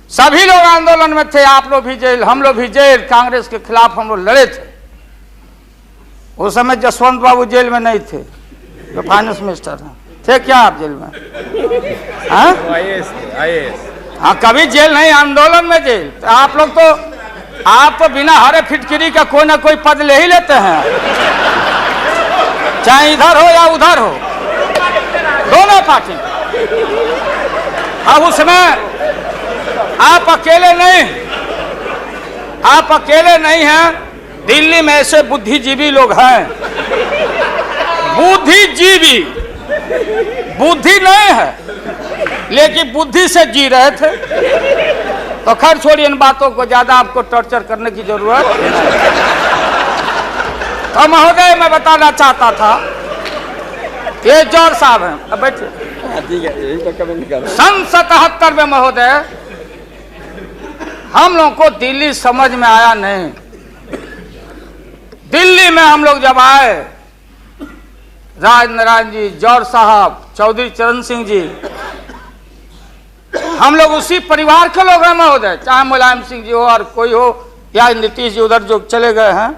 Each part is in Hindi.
सभी लोग आंदोलन में थे, आप लोग भी जेल, हम लोग भी जेल। कांग्रेस के खिलाफ हम लोग लड़े थे। उस समय जसवंत बाबू जेल में नहीं थे, जो फाइनेंस मिनिस्टर हैं। थे क्या आप जेल में? हाँ, कभी जेल नहीं, आंदोलन में जेल। तो आप लोग तो बिना हरे फिटकिरी का कोई ना कोई पद ले ही लेते हैं, चाहे इधर हो या उधर हो, दोनों पार्टी। अब उसमें आप अकेले नहीं हैं। दिल्ली में ऐसे बुद्धिजीवी लोग हैं, बुद्धिजीवी, बुद्धि नहीं है लेकिन बुद्धि से जी रहे थे। तो खैर छोड़िए इन बातों को, ज्यादा आपको टॉर्चर करने की जरूरत नहीं। तो महोदय, मैं बताना चाहता था, ये जौहर साहब हैं, अब बैठिए। सन 77 में महोदय हम लोग को दिल्ली समझ में आया नहीं। दिल्ली में हम लोग जब आए, राज नारायण जी, जौहर साहब, चौधरी चरण सिंह जी, हम लोग उसी परिवार के लोग हैं महोदय, चाहे मुलायम सिंह जी हो और कोई हो, या नीतीश जी उधर जो चले गए हैं।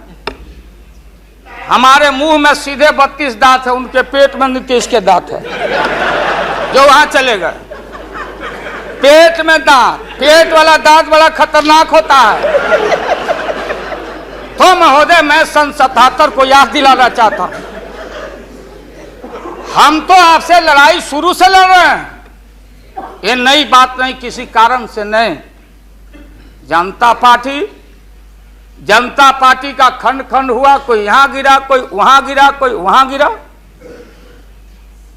हमारे मुंह में सीधे 32 दांत है, उनके पेट में नीतीश के दांत है, जो वहां चले गए। पेट में दांत, पेट वाला दांत बड़ा खतरनाक होता है। तो महोदय, मैं सन 77 को याद दिलाना चाहता हूं, हम तो आपसे लड़ाई शुरू से लड़ रहे हैं। ये नई बात नहीं, किसी कारण से नहीं। जनता पार्टी का खंड खंड हुआ, कोई यहां गिरा, कोई वहां गिरा, कोई वहां गिरा।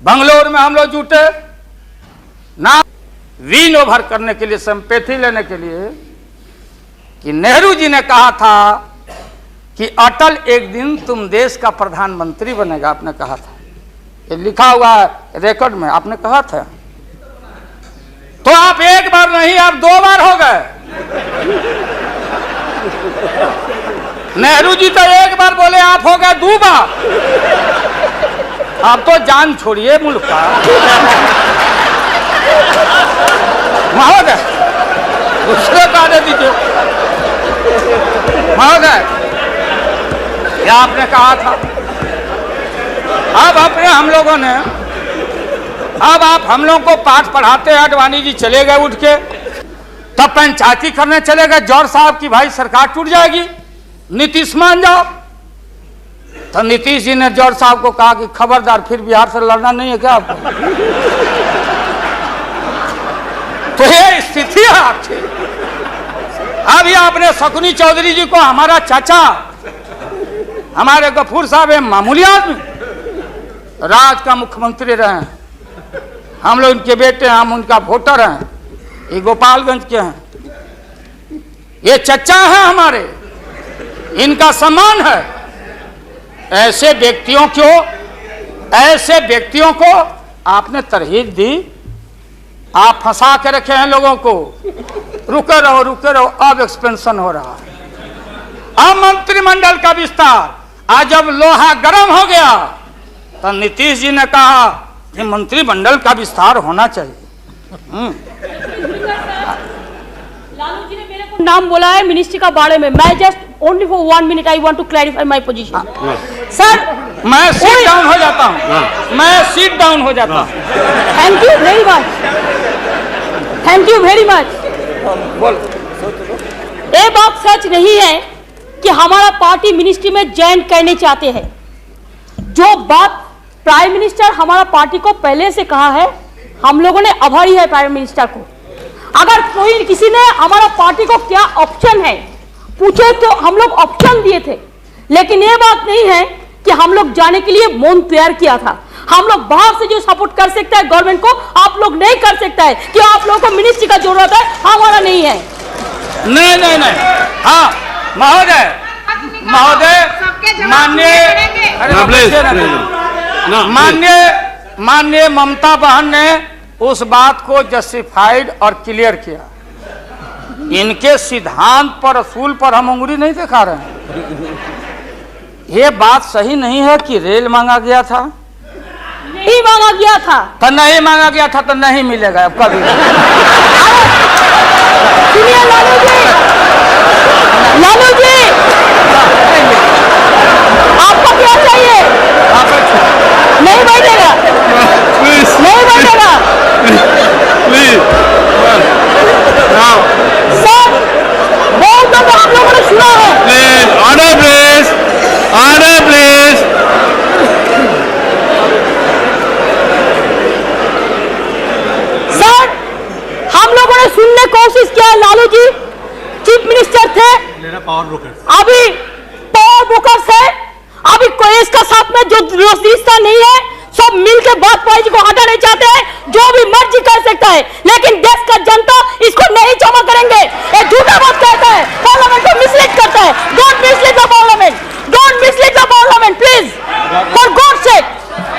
बंगलोर में हम लोग जुटे ना विन ओवर करने के लिए, संपैथी लेने के लिए, कि नेहरू जी ने कहा था कि अटल एक दिन तुम देश का प्रधानमंत्री बनेगा। आपने कहा था, ये लिखा हुआ है रिकॉर्ड में, आपने कहा था। तो आप एक बार नहीं, आप 2 बार हो गए। नेहरू जी तो एक बार बोले, आप हो गए 2 बार। आप तो जान छोड़िए मुल्क का महोदय, दूसरे का दे दीजिए महोदय। क्या आपने कहा था? अब अपने हम लोगों ने, अब आप हम लोग को पाठ पढ़ाते हैं, अडवाणी जी चले गए उठ के, तब पंचायती करने चले गए जौहर साहब की भाई सरकार टूट जाएगी, नीतीश मान जाओ। तो नीतीश जी ने जौहर साहब को कहा कि खबरदार, फिर बिहार से लड़ना नहीं है क्या आपको? तो ये स्थिति है आपकी। अभी आपने शकुनी चौधरी जी को, हमारा चाचा, हमारे गफूर साहब है मामूली आदमी, राज का मुख्यमंत्री रहे हैं, हम लोग इनके बेटे हैं, हम उनका वोटर हैं, ये गोपालगंज के हैं, ये चचा हैं हमारे, इनका सम्मान है। ऐसे व्यक्तियों को आपने तरहीब दी, आप फंसा के रखे हैं लोगों को। रुके रहो, अब एक्सपेंशन हो रहा है। अब मंत्रिमंडल का विस्तार, आज जब लोहा गर्म हो गया तो नीतीश जी ने कहा कि मंत्रिमंडल का विस्तार होना चाहिए। लालू जी ने मेरे को नाम बोला है मिनिस्ट्री का बारे में। मैं just only for 1 minute I want to clarify my position. Sir, मैं सीट डाउन हो जाता हूँ, थैंक यू वेरी मच। बोल। ये बात सच नहीं है कि हमारा पार्टी मिनिस्ट्री में ज्वाइन करने चाहते हैं। जो बात प्राइम मिनिस्टर हमारा पार्टी को पहले से कहा है, हम लोगों ने आभारी है प्राइम मिनिस्टर को। अगर कोई किसी ने हमारा पार्टी को क्या ऑप्शन है पूछे तो हम लोग ऑप्शन दिए थे, लेकिन ये बात नहीं है कि हम लोग जाने के लिए मन तैयार किया था। हम लोग बाहर से जो सपोर्ट कर सकता है गवर्नमेंट को, आप लोग नहीं कर सकता है कि आप लोगों को मिनिस्ट्री का जरूरत है, हमारा नहीं है। नहीं। हाँ महोदय, माननीय ममता बहन ने उस बात को जस्टिफाइड और क्लियर किया। इनके सिद्धांत पर, असूल पर हम उंगली नहीं दिखा रहे हैं। ये बात सही नहीं है कि रेल मांगा गया था, नहीं मांगा गया था तो नहीं मांगा गया था तो नहीं मिलेगा अब कभी। आपने सुनने कोशिश किया, लालू जी चीफ मिनिस्टर थे, अभी पावर ब्रोकर्स है, अभी कोई इसका साथ में जो रिश्ता नहीं है, सब मिलकर वाजपेयी जी को हटाना चाहते हैं। जो भी मर्जी कर सकता है, लेकिन देश का जनता इसको नहीं क्षमा करेंगे। ये झूठा बात कहता है, पार्लियामेंट को मिसलीड करता है। Don't mislead the parliament, don't mislead the parliament please, for God sake,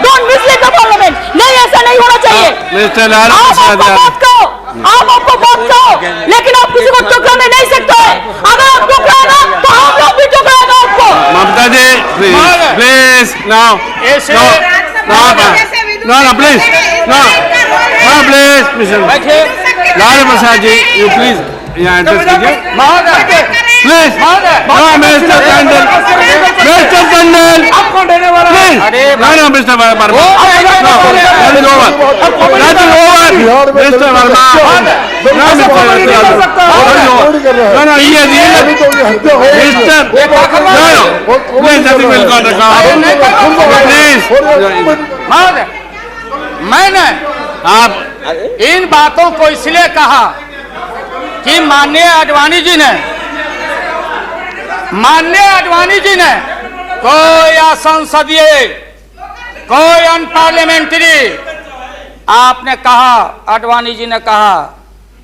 don't mislead the parliament. नहीं, ऐसा नहीं होना चाहिए। आप आपको बात कहो, लेकिन आप किसी को टोकराने नहीं सकते। अगर आप टोकराएगा तो हम लोग भी टोकराएगा आपको। Mamata ji please now please Lalu Prasad ji you please यहाँ एड्रेस कीजिए please. Mister Tandon, mister Tandon please, no mister Verma, mister Verma, no ये mister please nothing will go please. मैंने आप इन बातों को इसलिए कहा कि माननीय आडवाणी जी ने कोई असंसदीय, कोई अनपार्लियामेंट्री, आपने कहा, आडवाणी जी ने कहा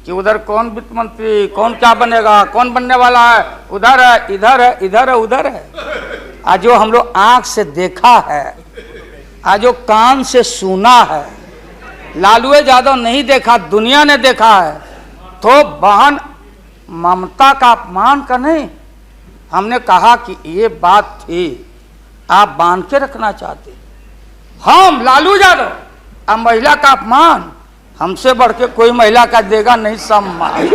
कि उधर कौन वित्त मंत्री, कौन क्या बनेगा, कौन बनने वाला है, उधर है, इधर है, इधर है, उधर है। आज जो हम लोग आंख से देखा है, आज जो कान से सुना है, लालू यादव नहीं देखा, दुनिया ने देखा है, तो बहन ममता का अपमान का नहीं। हमने कहा कि ये बात थी, आप बांध के रखना चाहते, हम लालू यादव, अब महिला का अपमान हमसे बढ़ के कोई महिला का देगा नहीं सम्मान।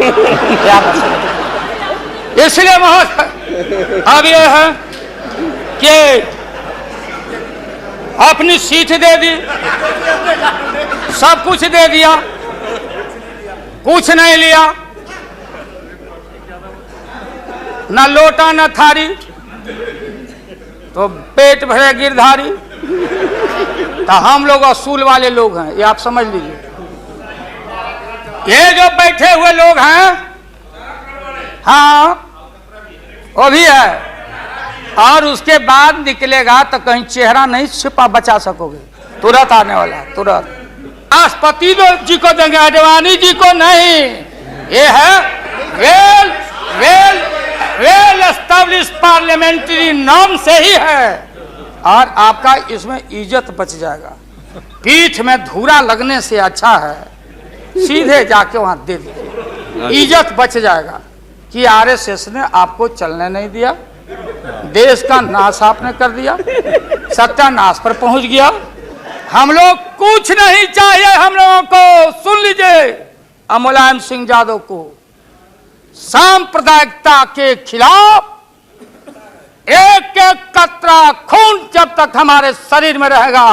इसलिए महोदय अब ये है कि अपनी सीट दे दी, सब कुछ दे दिया, कुछ नहीं लिया, न लोटा न थारी, तो पेट भरे गिरधारी। तो हम लोग असूल वाले लोग हैं, ये आप समझ लीजिए। ये जो बैठे हुए लोग हैं, हाँ वो भी है, और उसके बाद निकलेगा तो कहीं चेहरा नहीं छिपा बचा सकोगे, तुरंत आने वाला, तुरंत। राष्ट्रपति जी को देंगे, आडवाणी जी को नहीं। ये है वेल एस्टेब्लिश पार्लियामेंट्री नॉर्म से ही है, और आपका इसमें इज्जत बच जाएगा। पीठ में धूरा लगने से अच्छा है सीधे जाके वहां दे दीजिए, इज्जत बच जाएगा। कि आरएसएस ने आपको चलने नहीं दिया, देश का नाश आपने कर दिया, सत्यानाश पर पहुंच गया। हम लोग कुछ नहीं चाहिए, हम लोगों को सुन लीजिए, मुलायम सिंह यादव को सांप्रदायिकता के खिलाफ एक एक कतरा खून जब तक हमारे शरीर में रहेगा,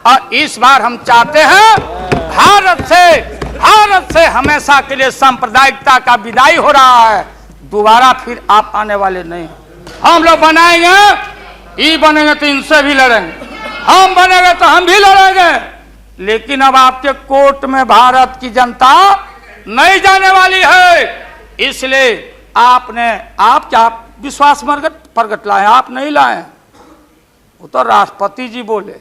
और इस बार हम चाहते हैं भारत से हमेशा के लिए सांप्रदायिकता का विदाई हो रहा है। दोबारा फिर आप आने वाले नहीं। हम लोग बनाएंगे, ये बनेंगे तो इनसे भी लड़ेंगे, हम बनेंगे तो हम भी लड़ेंगे, लेकिन अब आपके कोर्ट में भारत की जनता नहीं जाने वाली है। इसलिए आप क्या विश्वास प्रगट लाए, आप नहीं लाए, वो तो राष्ट्रपति जी बोले।